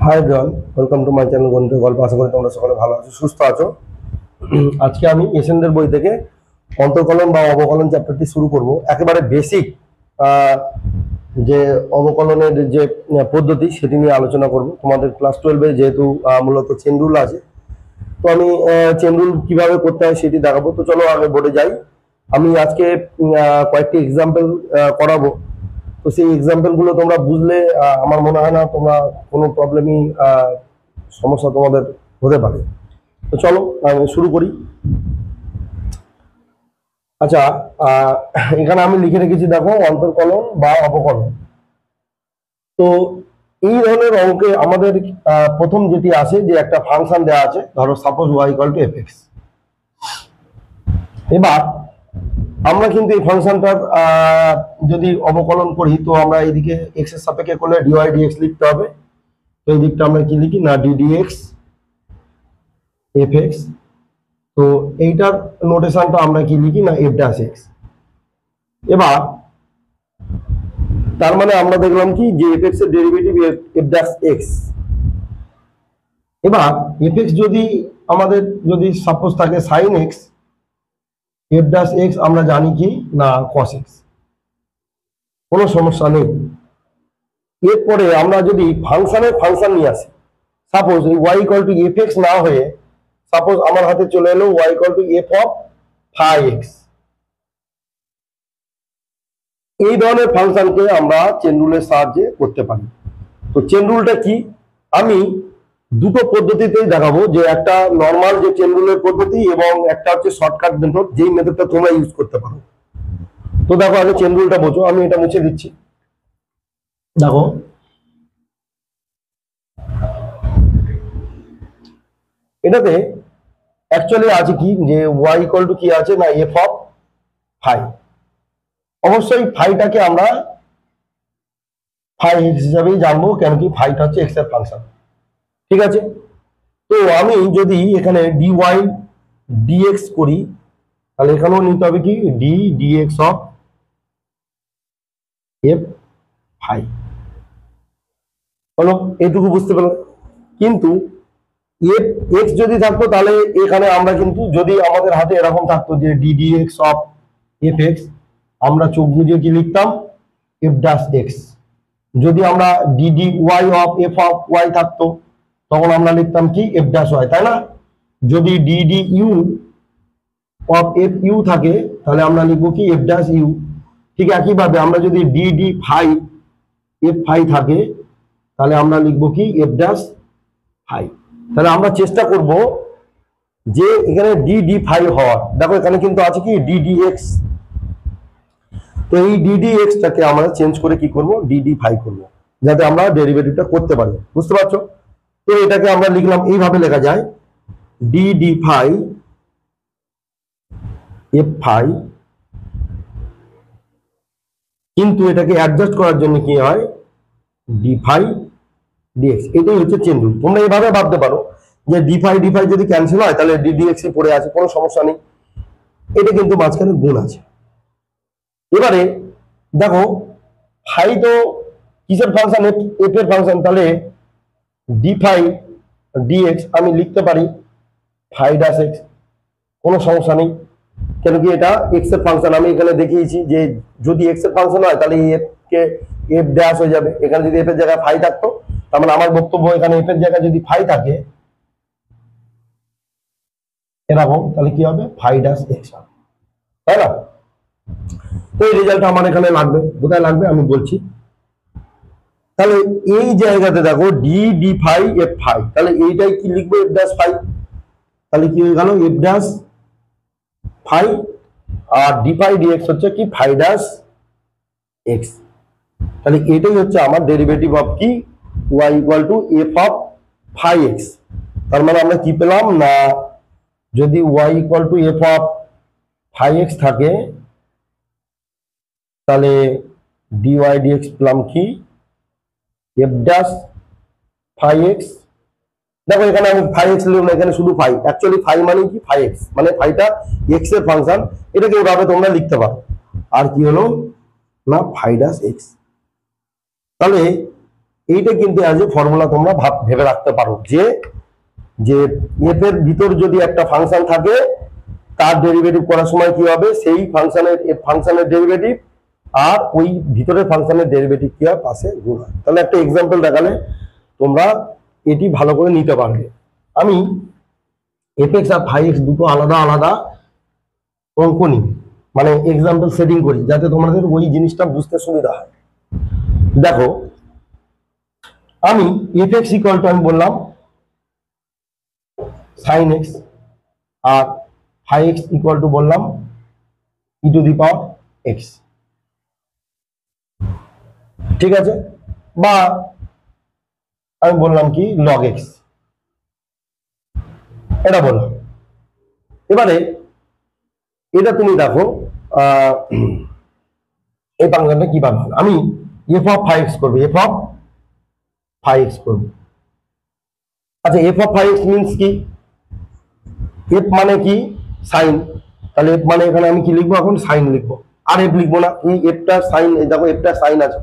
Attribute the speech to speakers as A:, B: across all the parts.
A: Hi everyone, welcome to my channel গণিতের গল্প। আশা করি তোমরা সকলে ভালো আছো, সুস্থ আছো। আজকে আমি এসএনদের বই থেকে অন্তর্কলন বা অবকলন চ্যাপ্টারটি শুরু করব। একেবারে বেসিক যে অবকলনের যে পদ্ধতি সেটি নিয়ে আলোচনা করব। তোমাদের ক্লাস 12-এ যেহেতু মূলত চেন রুল আছে, তো আমি চেন রুল কিভাবে করতে হয় সেটি দেখাবো। তো চলো আগে বোর্ডে যাই। আমি আজকে কয়েকটি এক্সাম্পল করাবো। তো সেই এক্সাম্পল গুলো তোমরা বুঝলে আমার মনে হয় না তোমরা কোনো প্রবলেমই সমস্যা তোমাদের হতে পারে। তো চলো আমি শুরু করি। আচ্ছা, এখানে আমি লিখে রেখেছি, দেখো, অন্তর্কলন বা অবকলন। তো এই ধরনের অঙ্কে আমাদের প্রথম যেটি আসে যে একটা ফাংশন দেওয়া আছে, ধরো সাপোজ y = f(x). এবার আমরা কিন্তু এই ফাংশনটার যদি অবকলন করি, তো আমরা এইদিকে x এর সাপেক্ষে করলে dy dx লিখতে হবে। তো এই দিকটা আমরা কি লিখি না, ddx fx। তো এইটার নোটেশনটা আমরা কি লিখি না, f'(x). এবার তার মানে আমরা দেখলাম কি যে fx এর ডেরিভেটিভ f'(x). এবার fx যদি আমাদের যদি সাপোজ থাকে sin x, f'(x) আমরা জানি কি না cos x, কোনো সমস্যা নেই। এরপরে আমরা যদি ফাংশনের ফাংশন নিয়ে আসি, সাপোজ এই y = fx না হয়ে সাপোজ আমার হাতে চলে এলো y = f(phi(x). এই ধরনের ফাংশনকে আমরা চেন রুলের সাহায্যে করতে পারি। তো চেন রুলটা কি, আমি দুটো পদ্ধতিতেই দেখাবো, যে একটা নর্মাল যে চেন রুলের পদ্ধতি এবং একটা হচ্ছে শর্টকাট মেথড, যেই মেথডটা তোমরা ইউজ করতে পারো। তো দেখো আগে চেন রুলটা বোঝো, আমি এটা মুছে দিচ্ছি। দেখো এটাতে অ্যাকচুয়ালি আছে কি যে y = কি আছে না f(phi). অবশ্যই ফাইটাকে আমরা phi x হিসাবেই জানবো, কেন কি ফাইটা হচ্ছে x এর ফাংশন, ঠিক আছে। তো আমি যদি এখানে dy dx করি, তাহলে এখানেও নিতে হবে কি d dx of f(phi). হলো, এইটুকু বুঝতে পারলাম। কিন্তু x যদি থাকতো তাহলে এখানে আমরা কিন্তু যদি আমাদের হাতে এরকম থাকতো যে d dx of fx, আমরা চোখ বুঝে কি লিখতাম f'(x). যদি আমরা d dy of f(y) থাকতো, তখন আমরা লিখতাম কি f'(y), তাই না। যদি d du of fu থাকে, তাহলে আমরা লিখবো কি f'(u). ঠিক একইভাবে আমরা যদি d d phi f(phi) থাকে, তাহলে আমরা লিখবো কি f'(phi). তাহলে আমরা চেষ্টা করব যে এখানে d d phi হওয়ার। দেখো এখানে কিন্তু আছে কি d dx। তো এই d dx টাকে আমরা চেঞ্জ করে কি করব, d d phi করব, যাতে আমরা ডেরিভেটিভটা করতে পারি। বুঝতে পারছো? তো এটাকে আমরা লিখলাম, এইভাবে লেখা যায় d d phi f(phi), কিন্তু এটাকে অ্যাডজাস্ট করার জন্য কি হয় d phi dx। এটাই হচ্ছে চেন রুল। তোমরা এইভাবে ভাবতে পারো যে d phi যদি ক্যান্সেল হয় তাহলে d dx পড়ে আছে, কোনো সমস্যা নেই। এটা কিন্তু মাঝখানে গুণ আছে। এবারে দেখো phi তো কিসের ফাংশন, f এর ফাংশন, তাহলে d phi dx আমি লিখতে পারি phi'(x), কোনো সমস্যা নেই, কেন কি এটা x এর ফাংশন। আমি এখানে দেখিয়েছি যে যদি x এর ফাংশন হয় তাহলে f কে f' হয়ে যাবে। এখানে যদি f এর জায়গায় phi থাকতো, তার মানে আমার বক্তব্য এখানে f এর জায়গায় যদি phi থাকে এরকম, তাহলে কি হবে phi'(x) হবে, তাই না। তো এই রেজাল্টটা আমার এখানে লাগবে, কোথায় লাগবে আমি বলছি। তাহলে এই জায়গাতে দেখো d d phi f(phi), তাহলে এইটাই কি লিখবো f'(phi). তাহলে কি হয়ে গেল f'(phi), আর d phi dx হচ্ছে কি phi'(x). তাহলে এটাই হচ্ছে আমার ডেরিভেটিভ অফ কি y = f(phi(x). তার মানে আমরা কি পেলাম না, যদি y = f(phi(x) থাকে, তাহলে dy dx পেলাম কি f'(phi(x). দেখো এখানে আমি phi(x) লিখলাম, এখানে শুধু phi, অ্যাকচুয়ালি phi মানে কি phi(x), মানে phi-টা x এর ফাংশন। এটাকে এইভাবে তোমরা লিখতে পারো। আর কি হলো না phi'(x). তাহলে এইটা কিন্তু অ্যাজ এ ফর্মুলা তোমরা ভেবে রাখতে পারো যে যে এফ এর ভিতর যদি একটা ফাংশন থাকে তার ডেরিভেটিভ করার সময় কি হবে, সেই ফাংশনের ডেরিভেটিভ আর ওই ভিতরের ফাংশনের ডেরিভেটিভ কি হয়, পাশে গুণ হয়। তাহলে একটা এক্সাম্পল দেখালে তোমরা এটি ভালো করে নিতে পারবে। আমি এফএক্স আর ফাই এক্স দুটো আলাদা আলাদা অঙ্ক নিই, মানে এক্সাম্পল সেটিং করি যাতে তোমাদের ওই জিনিসটা বুঝতে সুবিধা হয়। দেখো আমি এফএক্স ইকুয়াল টু আমি বললাম সাইন এক্স আর ফাই এক্স ইকুয়াল টু বললাম e to the power x, ঠিক আছে, বা আমি বললাম কি লগ এক্স, এটা বললাম। এবারে এটা তুমি দেখো এই ফাংশনটা কি পাবো, আমি এফ অফ ফাই এক্স করবো, এফ অফ ফাই এক্স করবো। আচ্ছা f of phi x means কি, এফ মানে কি সাইন, তাহলে এফ মানে এখানে আমি কি লিখবো, এখন সাইন লিখবো, আর এফ লিখবো না, এই এফটা সাইন, দেখো এফটা সাইন আছে,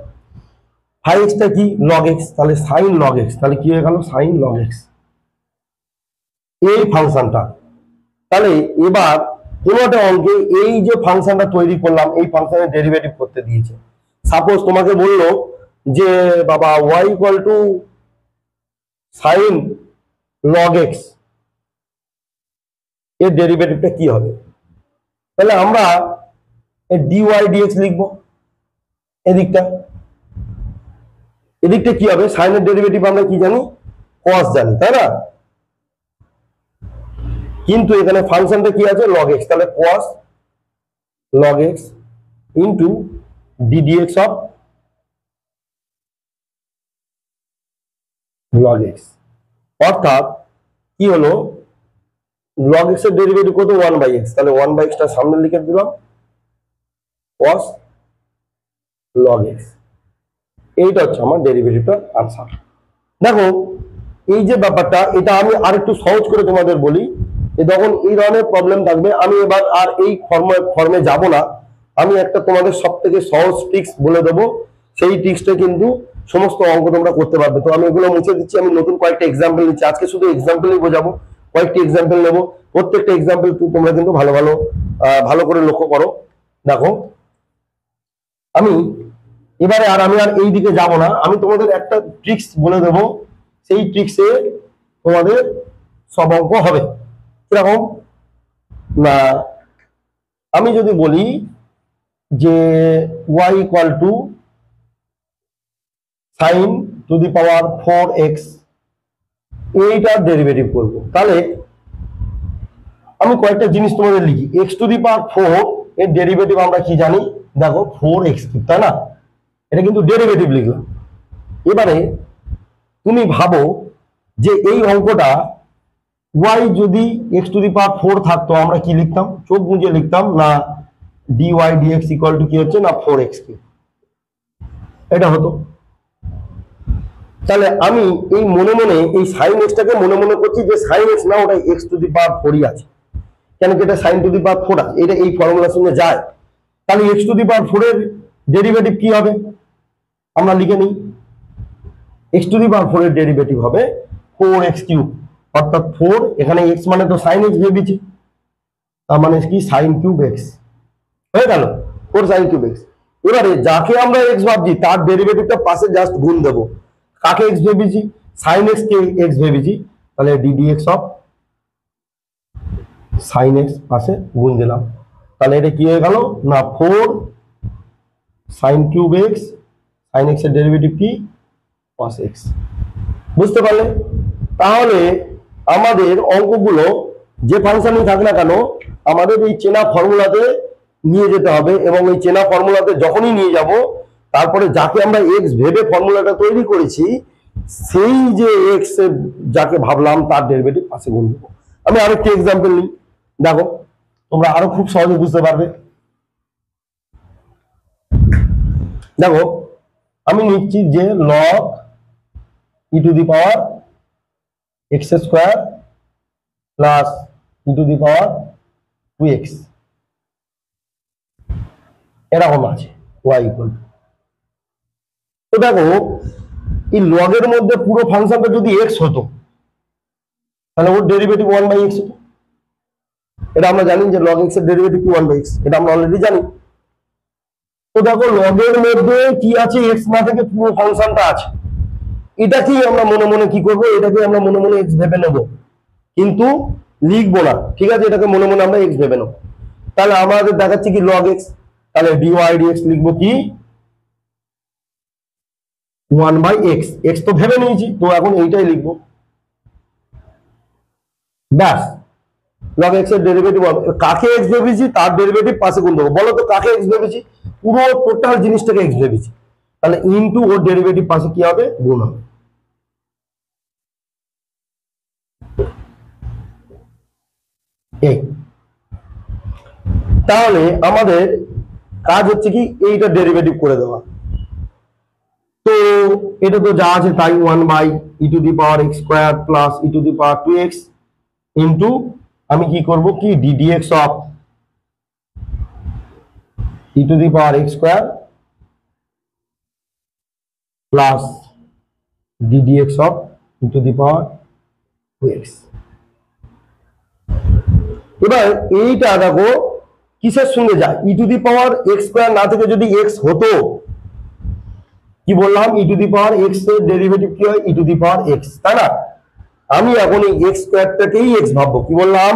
A: ফাই এক্সটা কি লগ এক্স, তাহলে সাইন লগ এক্স, তাহলে কি হয়ে গেল সাইন লগ এক্স এই ফাংশনটা। তাহলে এবার কোন একটা অঙ্কে এই যে ফাংশনটা তৈরি করলাম এই ফাংশনের ডেরিভেটিভ করতে দিয়েছে। সাপোজ তোমাকে বললো যে বাবা y equal to sine log x, এর ডেরিভেটিভটা কি হবে, তাহলে আমরা ডিওয়াই ডিএক্স লিখবো। এদিকটা এদিকটা কি হবে, সাইনের ডেরিভেটিভ আমরা কি জানি, কস জানি, তাই না, কিন্তু এখানে ফাংশনটা কি আছে লগ এক্স, তাহলে কস log x into ddx of log x, অর্থাৎ কি হলো লগ এক্স এর ডেরিভেটিভ কত 1/x, তাহলে 1/x টা সামনে লিখে দিলাম cos log x, এইটা হচ্ছে আমার ডেরিভেটিভটার আনসার। দেখো এই যে ব্যাপারটা, এটা আমি আরেকটু সহজ করে তোমাদের বলি, যে যখন এই ধরনের প্রবলেম থাকবে, আমি এবার আর এই ফর্মে যাব না, আমি একটা তোমাদের সব থেকে সহজ ট্রিক্স বলে দেবো, সেই ট্রিক্সটা কিন্তু সমস্ত অঙ্ক তোমরা করতে পারবে। তো আমি এগুলো মুছে দিচ্ছি, আমি নতুন কয়েকটা এক্সাম্পল নিচ্ছি, আজকে শুধু এক্সাম্পলই বোঝাবো, কয়েকটি এক্সাম্পল নেবো, প্রত্যেকটা এক্সাম্পল তোমরা কিন্তু ভালো করে লক্ষ্য করো। দেখো আমি এবারে আমি আর এই দিকে যাব না, আমি তোমাদের একটা ট্রিক্স বলে দেব, সেই ট্রিক্সে তোমাদের সব অঙ্ক হবে। কিরকম না, আমি যদি বলি যে y equal to sine to the power 4x, এইটার ডেরিভেটিভ করব, তাহলে আমি কয়েকটা জিনিস তোমাদের লিখি। x টু দি পাওয়ার 4 এর ডেরিভেটিভ আমরা কি জানি, দেখো 4x, তাই না, এটা কিন্তু ডেরিভেটিভ লিখলাম। এবারে তুমি ভাবো যে এই অঙ্কটা y যদি x টু দি পাওয়ার 4 থাকতো, আমরা কি লিখতাম, চোখ মুজে লিখতাম না dy dx ইকুয়াল টু কি হচ্ছে না 4x কিউব, এটা হতো। তাহলে আমি এই মনে মনে এই সাইন এক্সটাকে মনে মনে করছি যে সাইন এক্স না, ওটা x টু দি পাওয়ার 4ই আছে, কেন কি এটা সাইন টু দি পাওয়ার 4 আছে, এটা এই ফর্মুলার সঙ্গে যায়। তাহলে x টু দি পাওয়ার 4 এর ডেরিভেটিভ কি হবে, আমরা লিখে নিই, x টু দি পাওয়ার 4 এর ডেরিভেটিভ হবে 4x কিউব, অর্থাৎ 4 এখানে x মানে তো সাইন x ভেবেছি, তার মানে কি সাইন কিউব x হয়ে গেল, 4 সাইন কিউব x। এবারে যাকে আমরা x ভাবছি তার ডেরিভেটিভটা পাশে জাস্ট গুণ দেব, কাকে x ভেবেছি, সাইন x কে x ভেবেছি, তাহলে ddx অফ সাইন x পাশে গুণ দিলাম, তাহলে এটা কি হয়ে গেল না 4 sine cube x, sine x এর ডেরিভেটিভ কি cos x। বুঝতে পারলে? তাহলে আমাদের অঙ্কগুলো যে ফাংশনই থাক না কেন, আমাদের এই চেনা ফর্মুলাতে নিয়ে যেতে হবে, এবং এই চেনা ফর্মুলাতে যখনই নিয়ে যাব, তারপরে যাকে আমরা x ভেবে ফর্মুলাটা তৈরি করেছি, সেই যে x যাকে ভাবলাম তার ডেরিভেটিভ পাশে গুণ দেবো। আমি আরেকটি এক্সাম্পল নিই, দেখো তোমরা আরো খুব সহজে বুঝতে পারবে। দেখো আমি নিচ্ছি যে log E to the power x square plus e to the power 2x, এরকম আছে y ইকুয়াল টু। তো দেখো এই লগের মধ্যে পুরো ফাংশনটা যদি এক্স হতো তাহলে ওর ডেরিভেটিভ 1/x হতো। এটা আমরা জানি যে log x এর ডেরিভেটিভ কি 1/x, এটা আমরা অলরেডি জানি। তো দেখো লগের মধ্যে কি আছে, x না থেকে পুরো ফাংশনটা আছে, এটাকেই আমরা মনে মনে কি করব, এটাকে আমরা মনে মনে x ভেবে নেব, কিন্তু লিখবো না, ঠিক আছে? এটাকে মনে মনে আমরা x ভেবে নেব। তাহলে আমাদের দেখাচ্ছে কি log x, তাহলে dy dx লিখবো কি 1/x, x তো ভেবে নিয়েছি, তো এখন এইটাই লিখবো, ব্যাস। log x এর ডেরিভেটিভ কাকে x ভেবেছি তার ডেরিভেটিভ পাশে গুণ দেবো। বলো তো কাকে x ভেবেছি? পুরো টোটাল জিনিসটাকে x ভেবেছি, তাহলে ইনটু ওর ডেরিভেটিভ পাশে কি হবে, গুণ হবে। এই তাহলে আমাদের কাজ হচ্ছে কি এইটা ডেরিভেটিভ করে দেওয়া। তো এটা তো যা আছে তাই 1/e⁻x² প্লাস e⁻2x ইন্টু আমি কি করব কি ddx of e⁻x² plus ddx of e⁻2x। এবার এইটা দেখো কিসের সঙ্গে যায়, e⁻x² না থেকে যদি x হতো, কি বললাম, e⁻x এর ডেরিভেটিভ কি হয় e⁻x, তাই না? আমি এখন এই x² টাকেই x ভাববো, কি বললাম,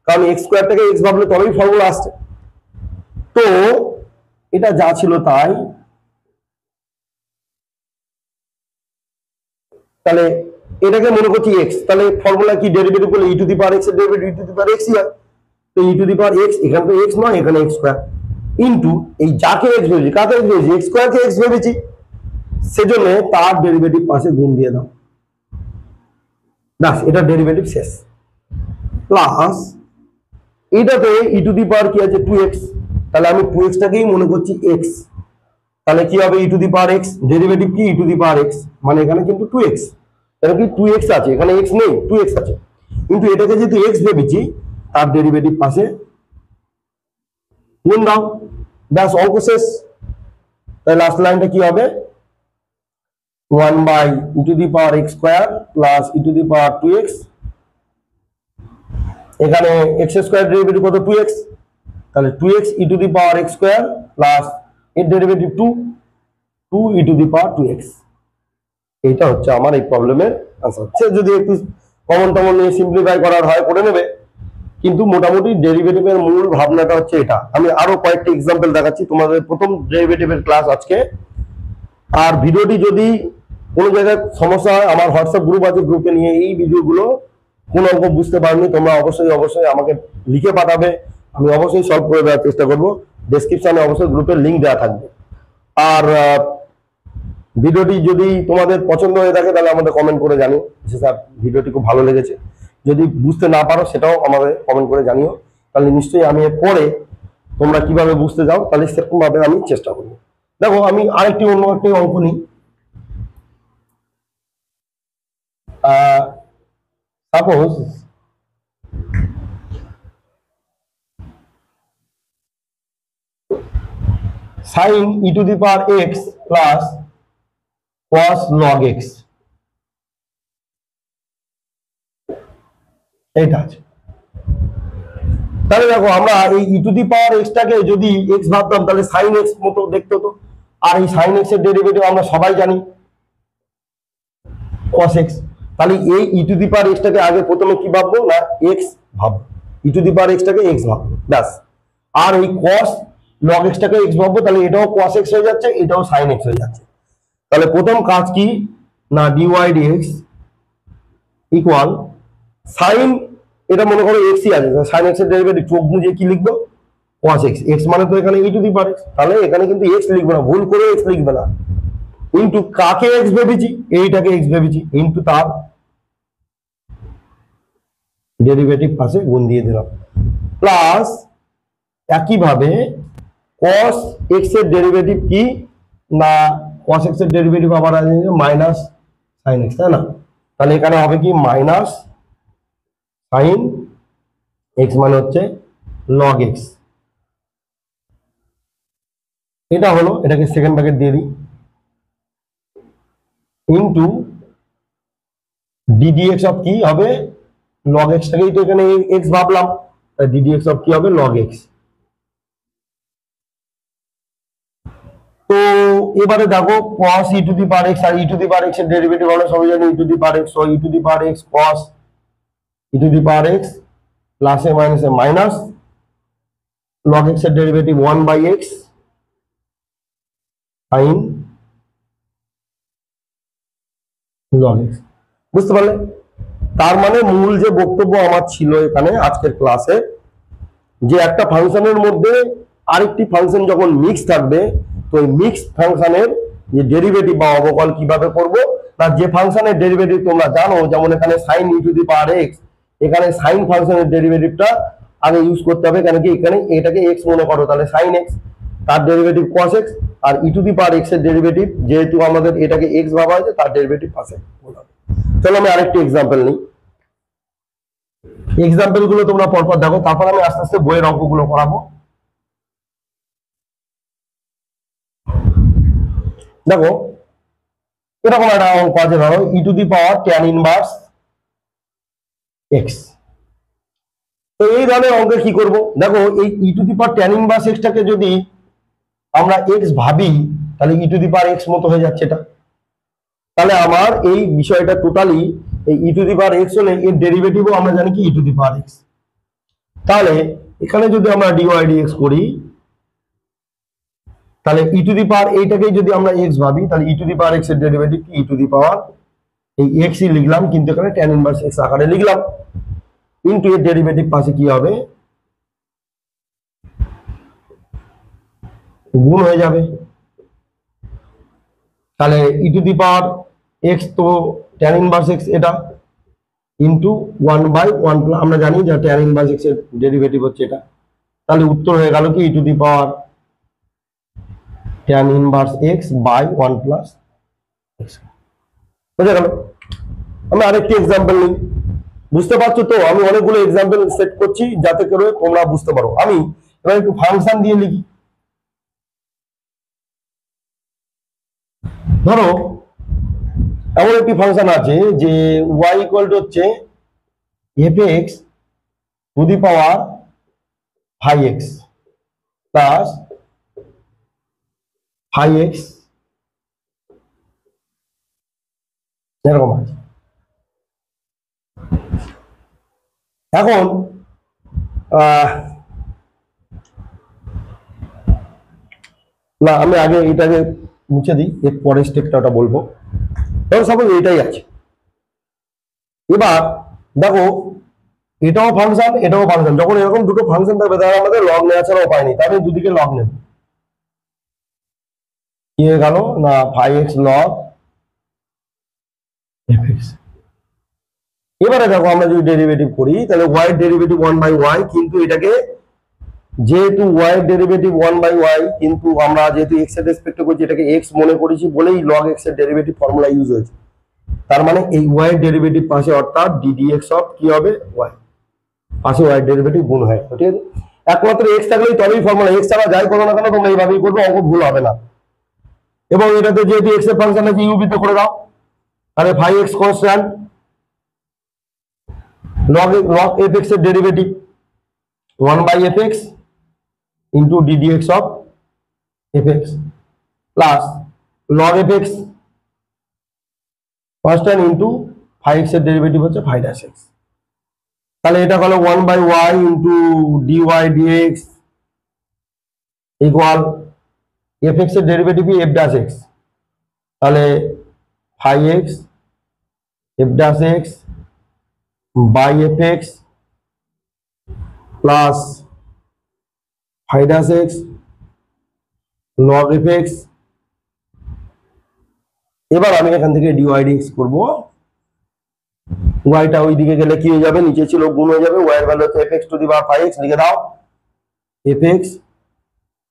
A: কারণ x² টাকে x ভাবলে তবেই ফর্মুলা আসছে। তো এটা যা ছিল তাই, তাহলে এটাকে মনে করছি x, তাহলে ফর্মুলা কি ডেরিভেটিভ করলে e⁻x এর ডেরিভেটিভ e⁻x ই হয়। তো e⁻x এখানে তো x নয়, এখানে x² ইন্টু এই যাকে x ভেবেছি, কাকে x ভেবেছি, x² কে x ভেবেছি, সেজন্য তার ডেরিভেটিভ পাশে গুণ দিয়ে দাও, ব্যাস, এটা ডেরিভেটিভ শেষ। প্লাস এটাতে e⁻ কি আছে 2x, তাহলে আমি 2x টাকেই মনে করছি x, তাহলে কি হবে e⁻x ডেরিভেটিভ কি e⁻x, মানে এখানে কিন্তু 2x, তাহলে কি 2x আছে, এখানে x নেই 2x আছে, কিন্তু এটাকে যেহেতু x ভেবেছি তার ডেরিভেটিভ পাশে গুণ দাও, ব্যাস অঙ্ক শেষ। তাহলে লাস্ট লাইনটা কি হবে 1/e⁻x² প্লাস e⁻2x, এখানে x² ডেরিভেটিভ কত 2x, তাহলে 2x e⁻x² প্লাস এর ডেরিভেটিভ 2 e⁻2x। এইটা হচ্ছে আমার এই প্রবলেমের আনসার। সে যদি একটু কমন টমন নিয়ে সিম্পলিফাই করার হয় করে নেবে, কিন্তু মোটামুটি ডেরিভেটিভের মূল ভাবনাটা হচ্ছে এটা। আমি আরো কয়েকটা এক্সাম্পল দেখাচ্ছি, তোমাদের প্রথম ডেরিভেটিভের ক্লাস আজকে। আর ভিডিওটি যদি কোনো জায়গায় সমস্যা হয়, আমার হোয়াটসঅ্যাপ গ্রুপ আছে, গ্রুপে নিয়ে এই ভিডিওগুলো কোন অঙ্ক বুঝতে পারনি তোমরা অবশ্যই আমাকে লিখে পাঠাবে, আমি অবশ্যই সলভ করে দেওয়ার চেষ্টা করব। ডেসক্রিপশনে অবশ্যই গ্রুপের লিঙ্ক দেওয়া থাকবে। আর ভিডিওটি যদি তোমাদের পছন্দ হয়ে থাকে তাহলে আমাদের কমেন্ট করে জানিও যে স্যার ভিডিওটি খুব ভালো লেগেছে। যদি বুঝতে না পারো সেটাও আমাদের কমেন্ট করে জানিও, তাহলে নিশ্চয়ই আমি পরে তোমরা কিভাবে বুঝতে যাও তাহলে সেরকম ভাবে আমি চেষ্টা করব। দেখো আমি আরেকটি অন্য একটি অঙ্ক নিই। Suppose sin e⁻x plus cos log x, এইটা আছে। তাহলে দেখো আমরা এই e⁻x টাকে যদি x ভাবতাম তাহলে sin x মতো দেখতে হতো, আর এই sin x এর ডেরিভেটিভ আমরা সবাই জানি cos x, তাহলে এই e⁻x টাকে আগে প্রথমে কি ভাববো না x ভাববো, e⁻x টাকে x ভাববো, ব্যাস। আর এই cos log x টাকে x ভাববো, তাহলে এটাও cos x হয়ে যাচ্ছে, এটাও sin x হয়ে যাচ্ছে। তাহলে প্রথম কাজ কি না dy dx ইকুয়াল sin, এটা মনে করো x ই আছে, sin x এর ডেরিভেটিভ চোখ বুঝে কি লিখবো cos x, x মানে তো এখানে e⁻x, তাহলে এখানে কিন্তু x লিখবে না, ভুল করে x লিখবে না, ইনটু কাকে x ভেবেছি, এইটাকে x ভেবেছি, ইনটু তার ডেরিভেটিভ পাশে গুণ দিয়ে দিলাম, প্লাস একইভাবে cos x এর ডেরিভেটিভ কি না cos x এর ডেরিভেটিভ আবার আছে মাইনাস sin x, তাই না? তাহলে এখানে হবে কি মাইনাস sin x মানে হচ্ছে log x, এটা হলো, এটাকে সেকেন্ড ব্র্যাকেট দিয়ে দিই, ইন্টু ডিডিএক্স অফ কি হবে লগ এক্সটাকেই তো এখানে এক্স ভাবলাম, তাই ডিডিএক্স অফ কি হবে লগ এক্স। তো এবারে দেখো cos e to the power x আর e to the power x এর ডেরিভেটিভ আমরা সবাই জানি e to the power x, so e to the power x cos e to the power x plus a minus a minus log x এর derivative 1 by x sin log x। বুঝতে পারলে? তার মানে মূল যে বক্তব্য আমার ছিল এখানে আজকের ক্লাসে, যে একটা ফাংশনের মধ্যে আরেকটি ফাংশন যখন মিক্স থাকবে, তো এই মিক্স ফাংশনের যে ডেরিভেটিভ বা অবকল কিভাবে করব, না যে ফাংশনের ডেরিভেটিভ তোমরা জানো, যেমন এখানে sin e to the power x, এখানে sin ফাংশনের ডেরিভেটিভটা আগে ইউজ করতে হবে, কেন কি এখানে এটাকে x মনে করো, তাহলে sin x, তার ডেরিভেটিভ cos x, আর e to the power x এর ডেরিভেটিভ যেহেতু আমাদের এটাকে x ভাবা হয়েছে, তার ডেরিভেটিভ cos x। চলো আমি আরেকটি এক্সাম্পল নিই। এক্সাম্পল গুলো তোমরা পরপর দেখো, তারপর আমি আস্তে আস্তে বইয়ের অঙ্কগুলো করাবো। দেখো এরকম একটা অঙ্ক আছে, ধরো e to the power tan inverse x. তো এই ধরনের অঙ্কে কি করব, দেখো এই e to the power tan inverse এক্সটাকে যদি আমরা এক্স ভাবি, তাহলে e to the power x মতো হয়ে যাচ্ছে এটা। তাহলে আমার এই বিষয়টা টোটালি এই e to the power x হলে এর ডেরিভেটিভও আমরা জানি কি e to the power x. তাহলে এখানে যদি আমরা ডিওয়াই ডিএক্স করি, তাহলে ই টু দি পাওয়ার এইটাকে যদি আমরা এক্স ভাবি, তাহলে e to the power x এর ডেরিভেটিভ কি ই টু দি পাওয়ার এই এক্স ই লিখলাম, কিন্তু এখানে ট্যান ইনভার্স এক্স আকারে লিখলাম, ইনটু এর ডেরিভেটিভ পাশে কি হবে গুণ হয়ে যাবে। তাহলে e to the power x তো ট্যান ইনভার্স এক্স এটা, ইনটু 1/1 আমরা জানি যে ট্যান ইনভার্স এক্স এর ডেরিভেটিভ হচ্ছে এটা। তাহলে উত্তর হয়ে গেল কি e to the power tan inverse x by 1 plus x. বুঝে গেল? আমি আরেকটি এক্সাম্পল নিই। বুঝতে পারছো তো? আমি অনেকগুলো এক্সাম্পল সেট করছি যাতে করে তোমরা বুঝতে পারো। আমি এবার একটু ফাংশন দিয়ে লিখি। ধরো এমন একটি ফাংশন আছে যে y ইকুয়াল টু হচ্ছে fx to the power 5x plus 5x এরকম আছে। এখন না আমি আগে এটাকে মুছে দিই, এর পরের স্টেপটা ওটা বলবো। ধরো সাপোজ এটাই আছে। এবার দেখো এটাও ফাংশন এটাও ফাংশন, যখন এরকম দুটো ফাংশন থাকবে তাহলে আমাদের লগ নেওয়া ছাড়া উপায় নেই, তাহলে দুদিকে লগ নেব। কি হয়ে গেল না 5x log fx। এবারে দেখো আমরা যদি ডেরিভেটিভ করি, তাহলে y এর ডেরিভেটিভ 1/y, কিন্তু এটাকে যেহেতু y এর ডেরিভেটিভ 1/y, কিন্তু আমরা যেহেতু x এর রেসপেক্টে করছি এটাকে x মনে করেছি বলেই log x এর ডেরিভেটিভ ফর্মুলা ইউজ হয়েছে। তার মানে এই y এর ডেরিভেটিভ পাশে অর্থাৎ ddx অফ কি হবে y, পাশে y এর ডেরিভেটিভ গুণ হয়, ঠিক আছে? একমাত্র x থাকলেই তবেই ফর্মুলা, x ছাড়া যাই করো না কেন তোমরা এইভাবেই করবে, অঙ্ক ভুল হবে না। এবং এটাতে যেহেতু x এর ফাংশন আছে u তে করে দাও, তাহলে 5x কনস্ট্যান্ট log fx এর derivative 1/fx into ddx of fx plus log fx constant into 5x এর ডেরিভেটিভ হচ্ছে 5-x। তাহলে এটা হলো 1/y into dy dx equal fx এর ডেরিভেটিভ f'(x), তাহলে 5x f'(x) by fx plus 5-x log fx। এবার আমি এখান থেকে dy dx করব, y টা ওইদিকে গেলে কি হয়ে যাবে, নিচে ছিল গুণ হয়ে যাবে, y এর ভ্যালু হচ্ছে fx to the power 5x, লিখে দাও fx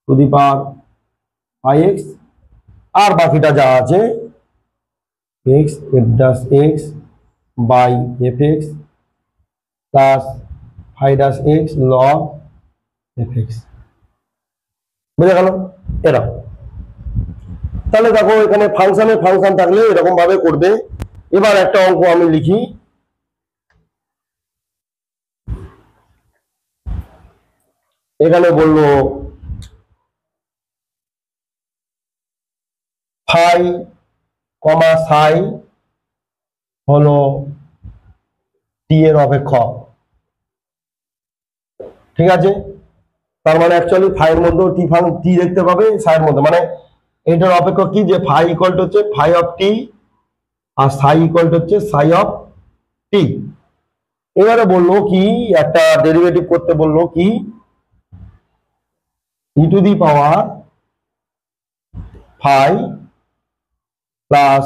A: to the power 5x, আর বাকিটা যা আছে x f'(x) by fx plus 5-x log fx। বুঝে গেল? এরা তাহলে দেখো এখানে ফাংশন থাকলে এরকম ভাবে করবে। এবার একটা অঙ্ক আমি লিখি, এখানে বললো ফাই কমা সাই হলো টি এর অপেক্ষক, ঠিক আছে। তার মানে অ্যাকচুয়ালি ফাই এর মধ্যে টি দেখতে পাবে, সাইয়ের মধ্যে, মানে এটার অপেক্ষক কি, যে ফাই ইকুয়াল টু হচ্ছে ফাই অফ টি আর সাই ইকুয়াল টু হচ্ছে সাই অফ টি। এবারে বললো কি, একটা ডেরিভেটিভ করতে বললো কি, e to the power phi plus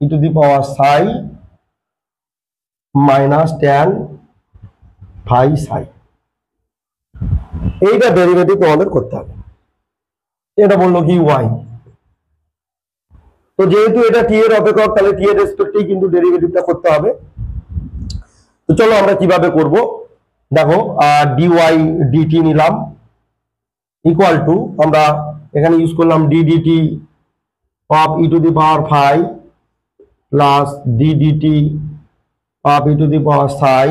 A: e to the power psi minus tan phi সাই, এইটা ডেরিভেটিভ তোমাদের করতে হবে। এটা বললো কি ওয়াই, তো যেহেতু এটা টি এর অপেক্ষক তাহলে টি এর রেসপেক্টেই কিন্তু ডেরিভেটিভটা করতে হবে। তো চলো আমরা কিভাবে করব, দেখো ডিওয়াই ডিটি নিলাম ইকুয়াল টু, আমরা এখানে ইউজ করলাম d dt of e to the power phi plus d dt of e to the power psi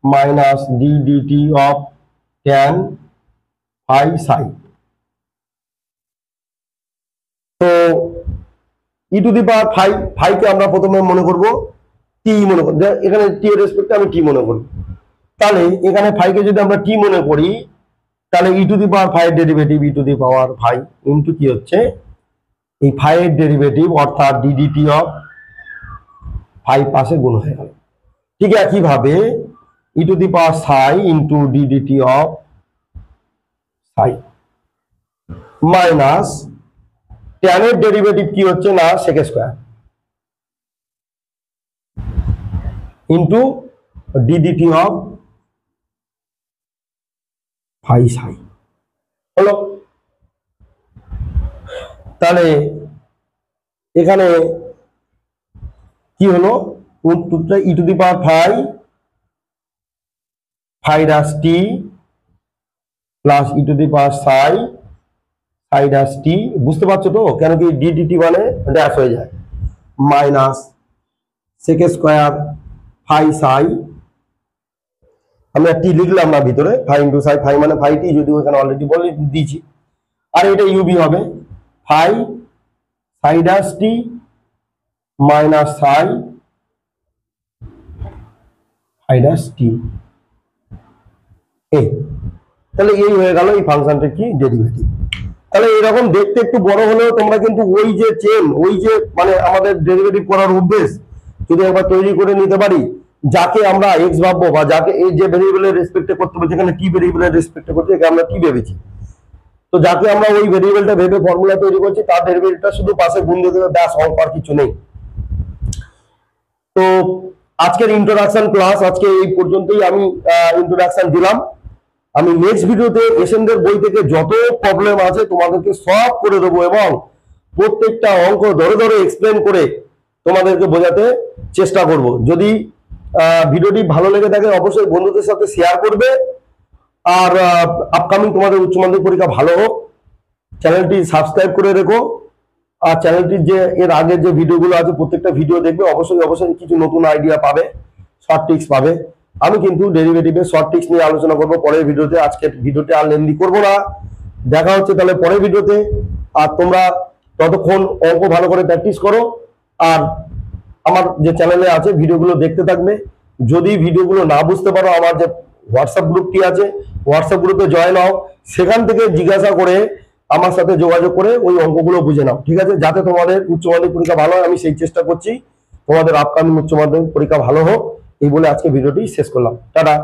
A: minus d dt of tan phi psi. তো ই টু দি পাওয়ার ফাই কে আমরা প্রথমে মনে করব টি মনে করব, এখানে টি এর রেসপেক্টে আমি টি মনে করব। তাহলে এখানে ফাই কে যদি আমরা টি মনে করি, তাহলে e to the power phi এর derivative e to the power phi into কি হচ্ছে এই ফাই এর ডেরিভেটিভ অর্থাৎ ডি ডিটি অফ ফাই পাশে গুণ হয়ে গেল। ঠিক একইভাবে ই to the power psi into d dt of psi minus tan এর ডেরিভেটিভ কি হচ্ছে না sec square into d dt of phi psi হলো। তাহলে এখানে কি হলো, e to the power phi dash t plus e to the power psi dash টি, বুঝতে পারছো তো, কেন কি ডি ডিটি মানে ড্যাশ হয়ে যায়, মাইনাস সেক স্কয়ার ফাই সাই, আমরা টি লিখলাম না ভিতরে, ফাই ইন্টু সাই, ফাই মানে ফাই টি, যদিও এখানে অলরেডি বলে দিয়েছি, আর এটা ইউবি হবে ফাই সাই দাস টি মাইনাস সাই দাস টি। এই তাহলে এই হয়ে গেল এই ফাংশনটার কি ডেরিভেটিভ। তাহলে এরকম দেখতে একটু বড় হলেও তোমরা কিন্তু ওই যে চেন, ওই যে মানে আমাদের ডেরিভেটিভ করার অভ্যেস যদি একবার তৈরি করে নিতে পারি, যাকে আমরা এক্স ভাববো বা যাকে এই যে ভেরিয়েবলের রেসপেক্টে করতে বলছি, এখানে টি ভেরিয়েবলের রেসপেক্টে করতে, এখানে আমরা টি ভেবেছি, তো যাকে আমরা ওই ভেরিয়েবলটা ভেবে ফর্মুলা তৈরি করছি তার ডেরিভেটিভটা শুধু পাশে গুণ দিয়ে দেবে, ব্যাস, অঙ্ক আর কিছু নেই। তো আজকের ইন্ট্রোডাকশন ক্লাস আজকে এই পর্যন্তই আমি ইন্ট্রোডাকশন দিলাম। আমি নেক্সট ভিডিওতে এসএনদের বই থেকে যত প্রবলেম আছে তোমাদেরকে সলভ করে দেবো এবং প্রত্যেকটা অঙ্ক ধরে ধরে এক্সপ্লেন করে তোমাদেরকে বোঝাতে চেষ্টা করব। যদি ভিডিওটি ভালো লেগে থাকে অবশ্যই বন্ধুদের সাথে শেয়ার করবে, আর আপকামিং তোমাদের উচ্চ মাধ্যমিক পরীক্ষা ভালো হোক, চ্যানেলটি সাবস্ক্রাইব করে রেখো, আর চ্যানেলটির যে এর আগের যে ভিডিওগুলো আছে প্রত্যেকটা ভিডিও দেখবে, অবশ্যই কিছু নতুন আইডিয়া পাবে, শর্ট টিক্স পাবে। আমি কিন্তু ডেরিভেটিভের শর্ট টিক্স নিয়ে আলোচনা করবো পরের ভিডিওতে, আজকের ভিডিওতে আর লেন্দি করবো না। দেখা হচ্ছে তাহলে পরের ভিডিওতে, আর তোমরা ততক্ষণ অঙ্ক ভালো করে প্র্যাকটিস করো, আর আমার যে চ্যানেলে আছে ভিডিওগুলো দেখতে থাকবে। যদি ভিডিওগুলো না বুঝতে পারো, আমার যে হোয়াটসঅ্যাপ গ্রুপটি আছে হোয়াটসঅ্যাপ গ্রুপে জয়েন হও, সেখান থেকে জিজ্ঞাসা করে আমার সাথে যোগাযোগ করে ওই অঙ্কগুলো বুঝে নাও, ঠিক আছে, যাতে তোমাদের উচ্চ মাধ্যমিক পরীক্ষা ভালো হয়। আমি সেই চেষ্টা করছি তোমাদের আপকামিং উচ্চ মাধ্যমিক পরীক্ষা ভালো হোক, এই বলে আজকে ভিডিওটি শেষ করলাম। টাটা।